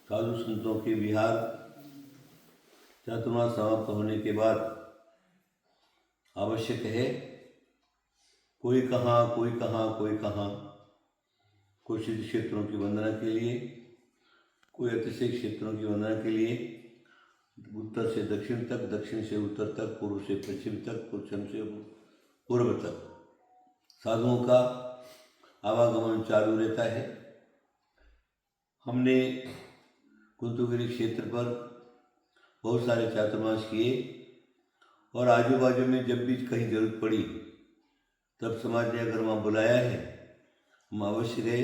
साधु संतों के विहार चातुर्मास समाप्त होने के बाद आवश्यक है कोई कहाँ कोई कहाँ कोई कहाँ, कोई सिद्ध क्षेत्रों की वंदना के लिए, कोई अतिशय क्षेत्रों की वंदना के लिए, उत्तर से दक्षिण तक, दक्षिण से उत्तर तक, पूर्व से पश्चिम तक, पश्चिम से पूर्व तक साधुओं का आवागमन चालू रहता है। हमने कुंतुगिरी क्षेत्र पर बहुत सारे चातुर्मास किए और आजू बाजू में जब भी कहीं जरूरत पड़ी तब समाज ने अगर वहाँ बुलाया है हम अवश्य गए,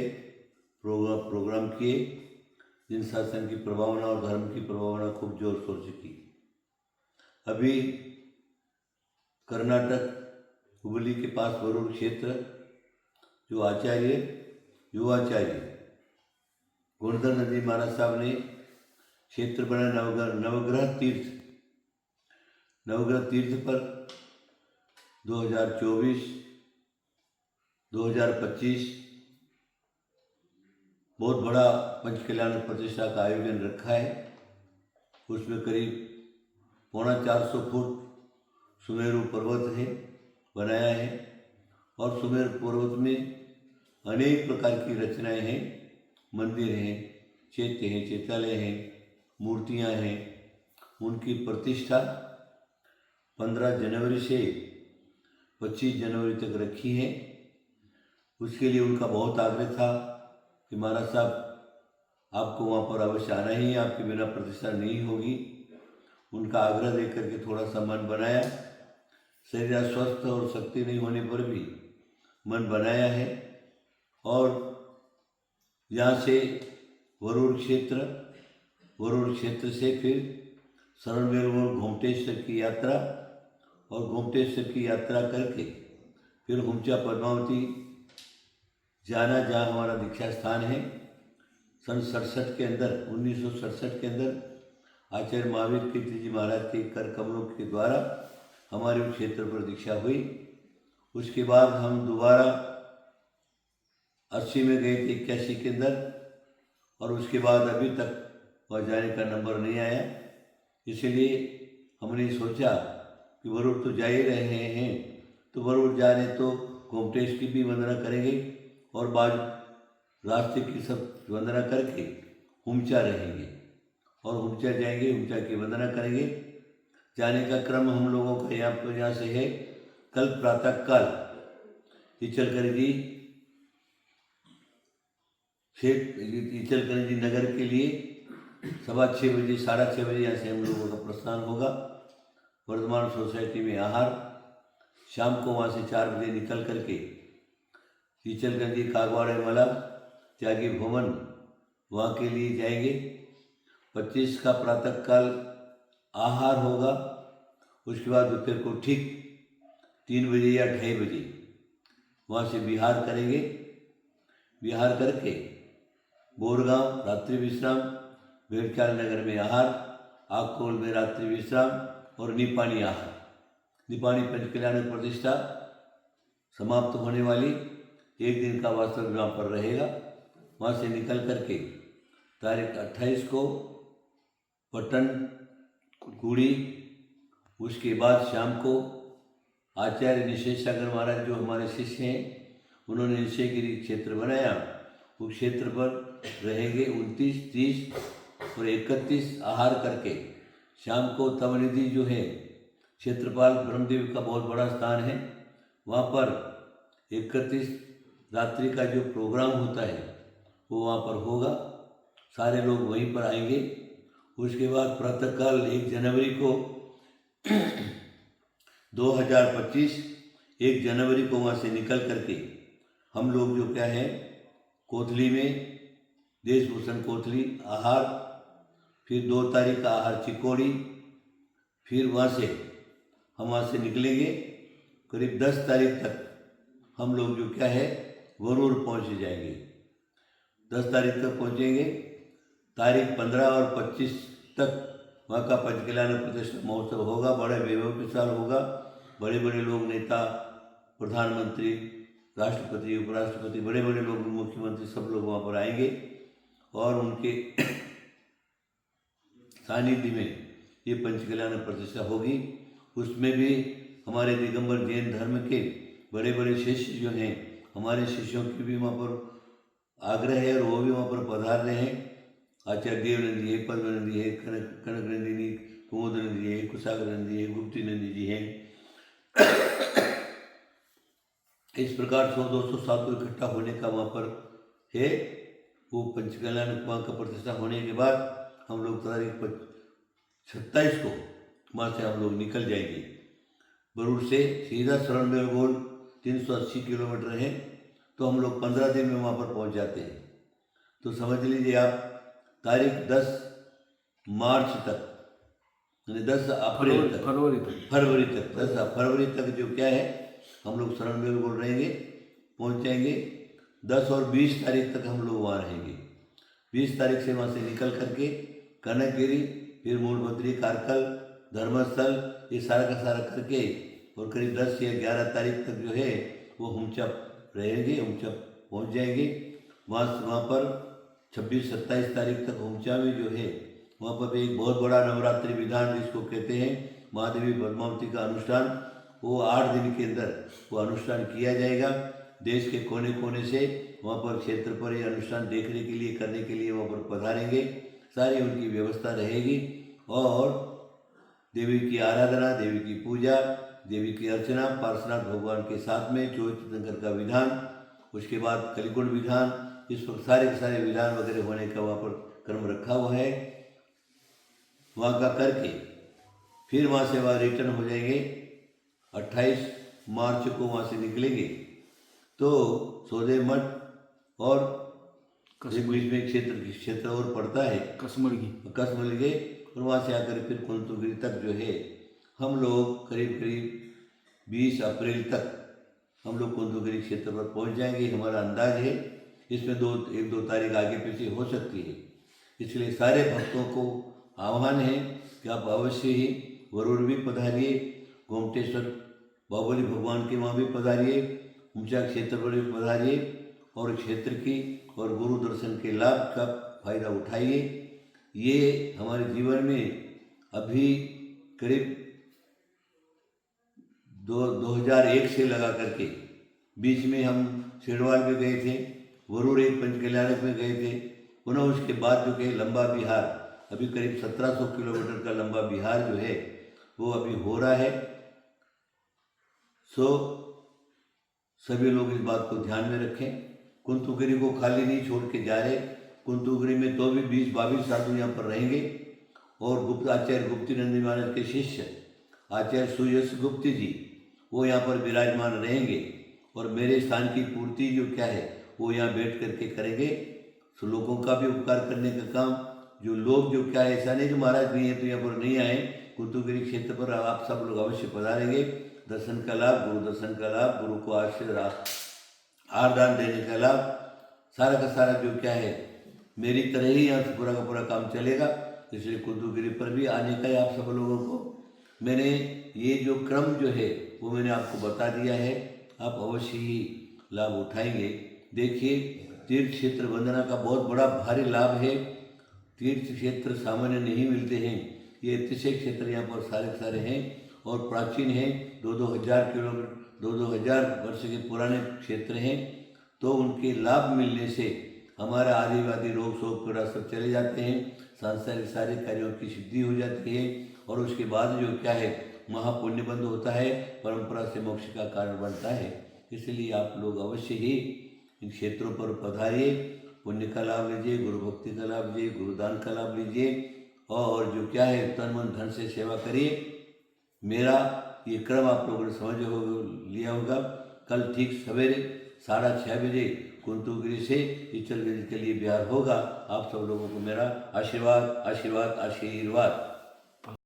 प्रोग्राम किए, जिन शासन की प्रभावना और धर्म की प्रभावना खूब जोर शोर से की। अभी कर्नाटक हुबली के पास वरुण क्षेत्र जो आचार्य युवाचार्य गोवर्धन नंदी महाराज साहब ने क्षेत्र बनाया नवग्रह तीर्थ पर 2024-2025 बहुत बड़ा पंच कल्याण प्रतिष्ठा का आयोजन रखा है। उसमें करीब 450 फुट सुमेरु पर्वत है बनाया है और सुमेरु पर्वत में अनेक प्रकार की रचनाएं हैं, मंदिर हैं, चैत्य हैं, चैत्यालय हैं, मूर्तियां हैं। उनकी प्रतिष्ठा 15 जनवरी से 25 जनवरी तक रखी है। उसके लिए उनका बहुत आग्रह था कि महाराज साहब आपको वहाँ पर अवश्य आना ही है, आपके बिना प्रतिष्ठा नहीं होगी। उनका आग्रह देकर के थोड़ा सा मन बनाया, शरीर स्वस्थ और शक्ति नहीं होने पर भी मन बनाया है। और यहाँ से वरुण क्षेत्र से फिर शरणबेलगोल घोमटेश्वर की यात्रा और घोमटेश्वर की यात्रा करके फिर हुमचा पद्मावती जाना, जहाँ हमारा दीक्षा स्थान है। सन 1967 के अंदर आचार्य महावीर कीर्ति जी महाराज के कर कमलों के द्वारा हमारे उस क्षेत्र पर दीक्षा हुई। उसके बाद हम दोबारा 80 में गए थे, 81 के अंदर, और उसके बाद अभी तक वह जाने का नंबर नहीं आया। इसलिए हमने सोचा कि वरुण तो जा ही रहे हैं तो वरुण जा रहे तो गोमटेश की भी वंदना करेंगे और बाद रास्ते की सब वंदना करके हुमचा रहेंगे और हुमचा जाएंगे, हुमचा की वंदना करेंगे। जाने का क्रम हम लोगों का यहाँ से है। कल प्रातः काल इचलकरंजी नगर के लिए 6:15 बजे 6:30 बजे यहाँ से हम लोगों का प्रस्थान होगा। वर्धमान सोसाइटी में आहार, शाम को वहाँ से 4 बजे निकल करके इचलकरंजी कागवाड़े वाला त्यागी भवन वहाँ के लिए जाएंगे। 25 का प्रातः काल आहार होगा। उसके बाद दोपहर को ठीक 3 बजे या 2:30 बजे वहाँ से विहार करेंगे। विहार करके बोरगांव रात्रि विश्राम, भेड़चाल नगर में आहार, आगकोल में रात्रि विश्राम और निपानी आहार। निपानी पंचकल्याण प्रतिष्ठा समाप्त होने वाली, एक दिन का वास्तव वहाँ पर रहेगा। वहाँ से निकल करके तारीख 28 को पटन गुड़ी, उसके बाद शाम को आचार्य निशेषागर महाराज जो हमारे शिष्य हैं उन्होंने निश्चयगिरी क्षेत्र बनाया, उस क्षेत्र पर रहेंगे। 29, 30 और 31 आहार करके शाम को तवनिधि जो है क्षेत्रपाल ब्रह्मदेव का बहुत बड़ा स्थान है, वहाँ पर 31 रात्रि का जो प्रोग्राम होता है वो वहाँ पर होगा। सारे लोग वहीं पर आएंगे। उसके बाद प्रातःकाल 1 जनवरी को 2025 1 जनवरी को वहाँ से निकल करके हम लोग जो क्या है कोतली में देशभूषण कोतली आहार, फिर 2 तारीख का आहार चिकोड़ी, फिर वहाँ से हम वहाँ से निकलेंगे। करीब 10 तारीख तक हम लोग जो क्या है वरुण पहुँच जाएंगे। 10 तारीख तक पहुँचेंगे। तारीख 15 और 25 तक वहाँ का पंचकल्याण प्रतिष्ठा महोत्सव होगा, बड़े वैभव के साथ होगा। बड़े बड़े लोग, नेता, प्रधानमंत्री, राष्ट्रपति, उपराष्ट्रपति, बड़े बड़े लोग, मुख्यमंत्री, सब लोग वहाँ पर आएंगे और उनके सानिध्य में ये पंचकल्याण प्रतिष्ठा होगी। उसमें भी हमारे दिगंबर जैन धर्म के बड़े बड़े शिष्य जो हैं, हमारे शिष्यों की भी वहाँ पर आग्रह है और वो भी वहाँ पर पधार रहे हैं। आचार्य देव नंदी है, पद्म नंदी है, कनक नंदिनी, कुमुद नंदी है, कुशाग्र नंदी है, गुप्ती नंदी जी हैं। इस प्रकार 100-200 को इकट्ठा होने का वहाँ पर है। वो पंचकल्याण वहाँ का प्रतिष्ठा होने के बाद हम लोग तारीख 27 को वहाँ से हम लोग निकल जाएंगे। बरूर से सीधा शरणबेलगोल 380 किलोमीटर है, तो हम लोग 15 दिन में वहाँ पर पहुँच जाते हैं। तो समझ लीजिए आप तारीख 10 मार्च तक, यानी 10 अप्रैल तक, फरवरी तक 10 फरवरी तक जो क्या है हम लोग शरणबेलगोल रहेंगे, पहुँच जाएंगे। 10 और 20 तारीख तक हम लोग वहाँ रहेंगे। 20 तारीख से वहाँ से निकल करके कनकगिरी, फिर मूलभद्री, कारकल, धर्मस्थल, ये सारा का सारा करके और करीब 10 या 11 तारीख तक जो है वो हुमचा रहेंगे, हुमचा पहुँच जाएंगे। वहाँ पर 26-27 तारीख तक हुमचा में जो है वहाँ पर भी एक बहुत बड़ा नवरात्रि विधान जिसको कहते हैं महादेवी पद्मावती का अनुष्ठान, वो 8 दिन के अंदर वो अनुष्ठान किया जाएगा। देश के कोने कोने से वहाँ पर क्षेत्र पर ये अनुष्ठान देखने के लिए, करने के लिए वहाँ पर पधारेंगे। सारी उनकी व्यवस्था रहेगी और देवी की आराधना, देवी की पूजा, देवी की अर्चना, पार्श्वनाथ भगवान के साथ में चौचंकर का विधान, उसके बाद कलिकुंड विधान, इस पर सारे के सारे विधान वगैरह होने का वहाँ पर क्रम रखा हुआ है। वहाँ का करके फिर वहाँ से वहाँ रिटर्न हो जाएंगे। 28 मार्च को वहाँ से निकलेंगे तो सौदे मठ और एक बीच में क्षेत्र और पड़ता है कसमलगे, और वहाँ से आकर फिर कुंतुगिरी तक जो है हम लोग करीब 20 अप्रैल तक हम लोग कुंतुगिरी क्षेत्र पर पहुँच जाएंगे। हमारा अंदाज है इसमें 1-2 तारीख आगे पीछे हो सकती है। इसलिए सारे भक्तों को आह्वान है कि आप अवश्य ही वरुण भी पधारिए, गोमटेश्वर बाहुबली भगवान के वहाँ भी पधारिए, ऊंचा क्षेत्र पर भी पधारिए और क्षेत्र की और गुरु दर्शन के लाभ का फायदा उठाइए। ये हमारे जीवन में अभी करीब 2001 से लगा करके बीच में हम सिरवाल में गए थे, वरुण एक पंचकल्याणक में गए थे, पुनः उसके बाद जो कि लंबा बिहार, अभी करीब 1700 किलोमीटर का लंबा बिहार जो है वो अभी हो रहा है। सभी लोग इस बात को ध्यान में रखें। कुंतुगिरी को खाली नहीं छोड़ के जा रहे। कुंतुगिरी में तो भी 20-22 साधु यहाँ पर रहेंगे और आचार्य गुप्ती नंदी महाराज के शिष्य आचार्य सुयश गुप्ती जी वो यहाँ पर विराजमान रहेंगे और मेरे स्थान की पूर्ति जो क्या है वो यहाँ बैठ करके करेंगे। तो लोगों का भी उपकार करने का काम, जो लोग जो क्या है, ऐसा नहीं कि महाराज नहीं है तो यहाँ पर नहीं आए, कुंतुगिरी क्षेत्र पर आप सब लोग अवश्य पधारेंगे। दर्शन का लाभ, गुरु दर्शन का लाभ, गुरु को आशीर्वाद आरदान देने का लाभ, सारा का सारा जो क्या है मेरी तरह ही यहाँ से पूरा का पूरा काम चलेगा। इसलिए कुंतुगिरी पर भी आने का है आप सब लोगों को। मैंने ये जो क्रम जो है वो मैंने आपको बता दिया है, आप अवश्य ही लाभ उठाएंगे। देखिए तीर्थ क्षेत्र वंदना का बहुत बड़ा भारी लाभ है। तीर्थ क्षेत्र सामान्य नहीं मिलते हैं, ये अतिशय क्षेत्र यहाँ पर सारे हैं और प्राचीन हैं। 2-2 किलोमीटर 2-2 वर्ष के पुराने क्षेत्र हैं। तो उनके लाभ मिलने से हमारा आदिवादी रोग शोक पीड़ा सब चले जाते हैं, सांसारिक सारे कार्यों की सिद्धि हो जाती है और उसके बाद जो क्या है महापुण्य बंद होता है, परंपरा से मोक्ष का कारण बनता है। इसलिए आप लोग अवश्य ही इन क्षेत्रों पर पधारिए, पुण्य का लाभ लीजिए, गुरु भक्ति का लाभ लीजिए, गुरुदान का लाभ लीजिए और जो क्या है तन मन धन से सेवा करिए। मेरा ये क्रम आप लोगों ने समझ लिया होगा। कल ठीक सवेरे 6:30 बजे कुंतुगिरी से इचलगंज के लिए बिहार होगा। आप सब लोगों को मेरा आशीर्वाद आशीर्वाद आशीर्वाद।